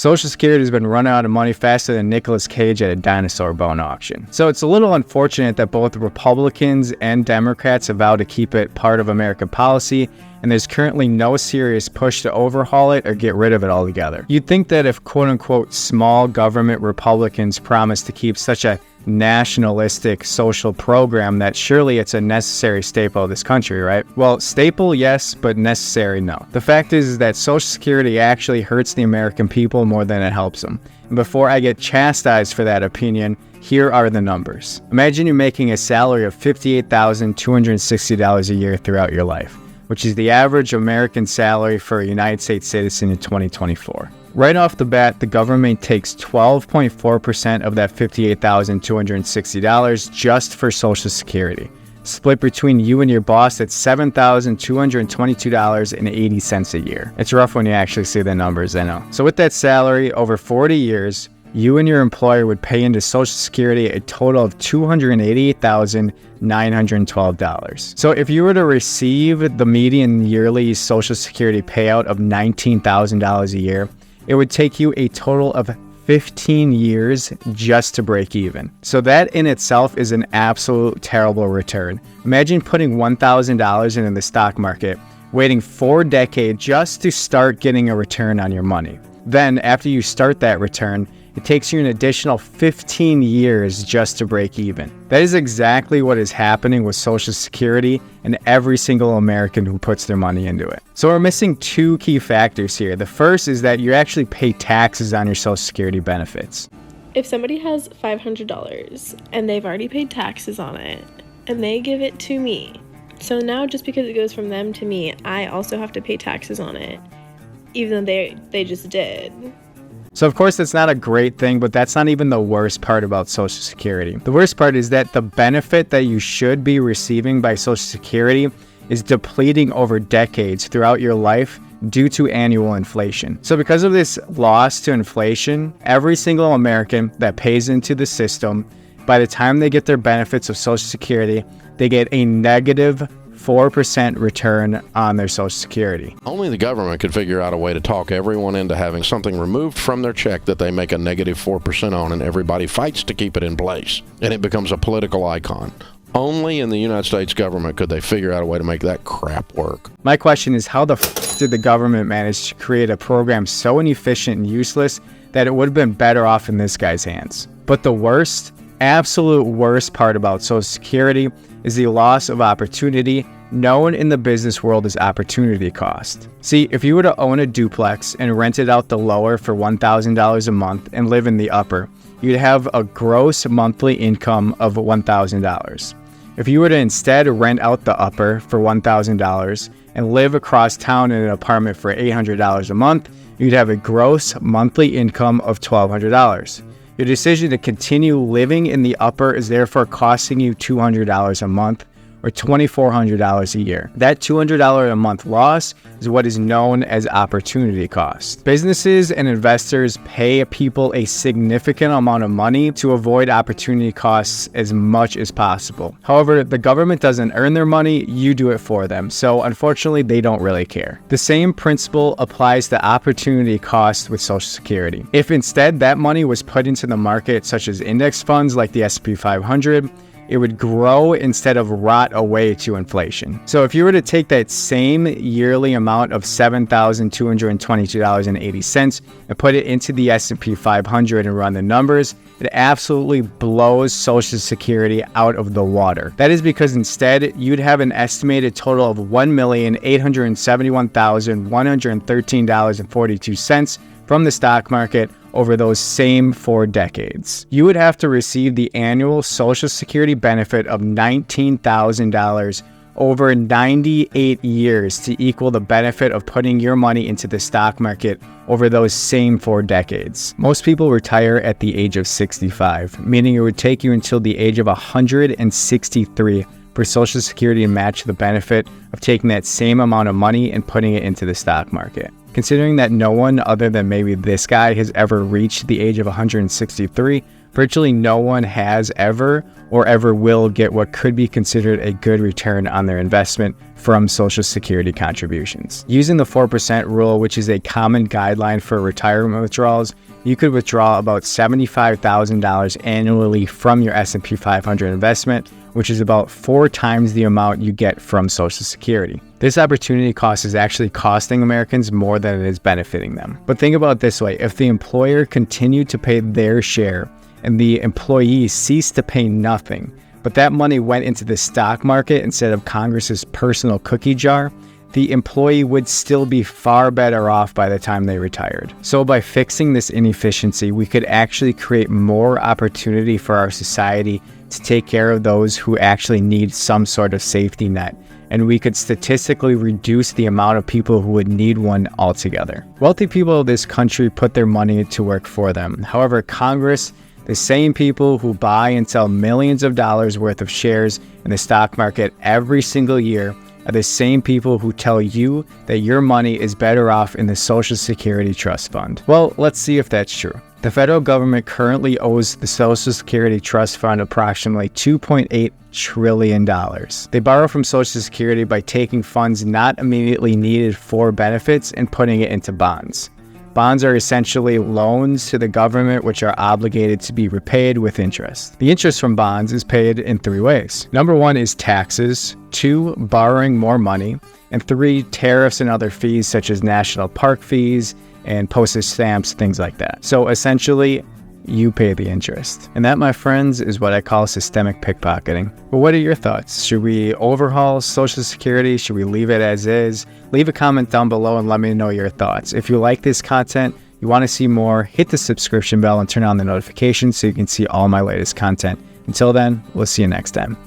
Social Security has been running out of money faster than Nicolas Cage at a dinosaur bone auction. So it's a little unfortunate that both Republicans and Democrats have vowed to keep it part of American policy, and there's currently no serious push to overhaul it or get rid of it altogether. You'd think that if quote-unquote small government Republicans promise to keep such a nationalistic social program that surely it's a necessary staple of this country, right? Well, staple, yes, but necessary, no. The fact is that Social Security actually hurts the American people more than it helps them. And before I get chastised for that opinion, here are the numbers. Imagine you're making a salary of $58,260 a year throughout your life, which is the average American salary for a United States citizen in 2024. Right off the bat, the government takes 12.4% of that $58,260 just for Social Security. Split between you and your boss, that's $7,222.80 a year. It's rough when you actually see the numbers, I know. So with that salary, over 40 years, you and your employer would pay into Social Security a total of $288,912. So if you were to receive the median yearly Social Security payout of $19,000 a year, it would take you a total of 15 years just to break even. So that in itself is an absolute terrible return. Imagine putting $1,000 into the stock market, waiting 4 decades just to start getting a return on your money. Then after you start that return, it takes you an additional 15 years just to break even. That is exactly what is happening with Social Security and every single American who puts their money into it. So we're missing 2 key factors here. The first is that you actually pay taxes on your Social Security benefits. If somebody has $500 and they've already paid taxes on it and they give it to me, so now just because it goes from them to me, I also have to pay taxes on it, even though they just did. So of course that's not a great thing, but that's not even the worst part about Social Security. The worst part is that the benefit that you should be receiving by Social Security is depleting over decades throughout your life due to annual inflation. So because of this loss to inflation, every single American that pays into the system, by the time they get their benefits of Social Security, they get a negative 4% return on their Social Security. Only the government could figure out a way to talk everyone into having something removed from their check that they make a negative 4% on, and everybody fights to keep it in place, and it becomes a political icon. Only in the United States government could they figure out a way to make that crap work. My question is, how the f did the government manage to create a program so inefficient and useless that it would have been better off in this guy's hands? But the worst, absolute worst part about Social Security is the loss of opportunity, known in the business world as opportunity cost. See, if you were to own a duplex and rent it out the lower for $1,000 a month and live in the upper, you'd have a gross monthly income of $1,000. If you were to instead rent out the upper for $1,000 and live across town in an apartment for $800 a month, you'd have a gross monthly income of $1,200. Your decision to continue living in the upper is therefore costing you $200 a month or $2,400 a year. That $200 a month loss is what is known as opportunity cost. Businesses and investors pay people a significant amount of money to avoid opportunity costs as much as possible. However, the government doesn't earn their money, you do it for them. So unfortunately, they don't really care. The same principle applies to opportunity cost with Social Security. If instead that money was put into the market, such as index funds like the S&P 500, it would grow instead of rot away to inflation. So if you were to take that same yearly amount of $7,222.80 and put it into the S&P 500 and run the numbers, it absolutely blows Social Security out of the water. That is because instead, you'd have an estimated total of $1,871,113.42 from the stock market over those same 4 decades. You would have to receive the annual Social Security benefit of $19,000 over 98 years to equal the benefit of putting your money into the stock market over those same 4 decades. Most people retire at the age of 65, meaning it would take you until the age of 163 for Social Security to match the benefit of taking that same amount of money and putting it into the stock market. Considering that no one other than maybe this guy has ever reached the age of 163, Virtually no one has ever or ever will get what could be considered a good return on their investment from Social Security contributions. Using the 4% rule, which is a common guideline for retirement withdrawals, you could withdraw about $75,000 annually from your S&P 500 investment, which is about 4 times the amount you get from Social Security. This opportunity cost is actually costing Americans more than it is benefiting them. But think about it this way: if the employer continued to pay their share and the employee ceased to pay nothing, but that money went into the stock market instead of Congress's personal cookie jar, the employee would still be far better off by the time they retired. So by fixing this inefficiency, we could actually create more opportunity for our society to take care of those who actually need some sort of safety net, and we could statistically reduce the amount of people who would need one altogether. Wealthy people of this country put their money to work for them. However, Congress, the same people who buy and sell millions of dollars worth of shares in the stock market every single year, are the same people who tell you that your money is better off in the Social Security Trust Fund. Well, let's see if that's true. The federal government currently owes the Social Security Trust Fund approximately $2.8 trillion. They borrow from Social Security by taking funds not immediately needed for benefits and putting it into bonds. Bonds are essentially loans to the government which are obligated to be repaid with interest. The interest from bonds is paid in 3 ways. Number 1 is taxes, 2, borrowing more money, and 3, tariffs and other fees such as national park fees and postage stamps, things like that. So essentially, you pay the interest. And that, my friends, is what I call systemic pickpocketing. But what are your thoughts? Should we overhaul Social Security? Should we leave it as is? Leave a comment down below and let me know your thoughts. If you like this content, you want to see more, hit the subscription bell and turn on the notifications so you can see all my latest content. Until then, we'll see you next time.